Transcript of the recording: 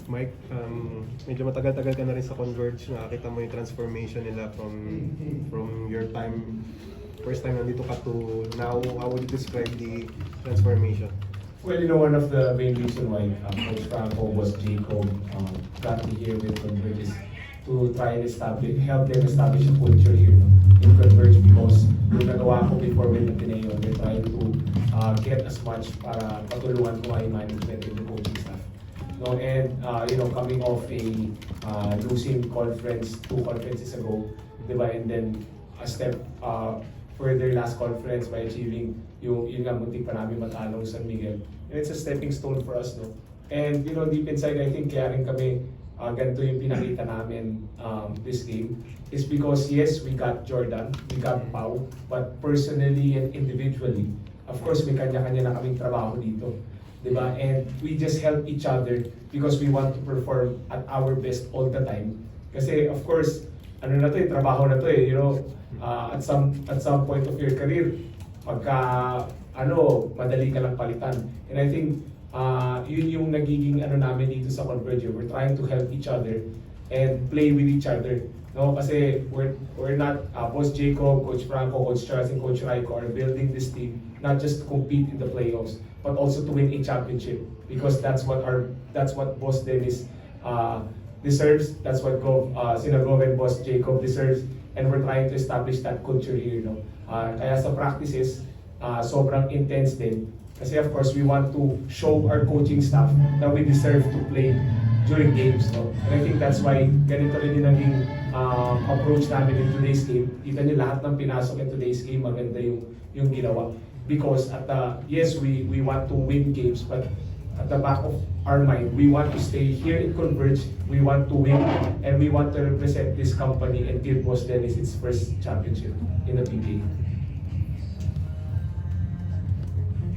Mike, medyo matagal-tagal ka na rin sa Converge. Nakakita mo yung transformation nila from your time, first time nandito ka to now. How would you describe the transformation? Well, one of the main reason why Coach Franco, was Jacob, got me here with Converge is to try and help them establish a culture here, no, in Converge, because yung nagawa ko before with Ateneo, they're trying to get as much para patulungan ko ay management and the coaching staff. No, and coming off a losing conference 2 conferences ago, diba, and then a step further last conference by achieving yung nga muntik pa namin matalo sa San Miguel. And it's a stepping stone for us, no. And deep inside, I think kaya rin kami ganito yung pinakita namin this game is because yes, we got Jordan, we got Pau, but personally and individually, of course, may kanya-kanya na kaming trabaho dito. Diba? And we just help each other because we want to perform at our best all the time. Kasi of course, ano na to eh, trabaho na to eh, at some point of your career, madali ka lang palitan. And I think yun yung nagiging namin dito sa Converge. We're trying to help each other and play with each other. No, kasi we're not Boss Jacob, Coach Franco, Coach Charles, and Coach Raiko are building this team not just to compete in the playoffs, but also to win a championship, because that's what Boss Dennis deserves. That's what Sinagov and Boss Jacob deserves, and we're trying to establish that culture here. No, kaya sa practices sobrang intense din. Kasi of course, we want to show our coaching staff that we deserve to play during games. No? And I think that's why ganito rin yung naging approach namin in today's game. Kita niyo lahat ng pinasok in today's game, maganda yung ginawa. Because yes, we want to win games, but at the back of our mind, we want to stay here in Converge, we want to win, and we want to represent this company and give Boss Dennis its first championship in the PBA.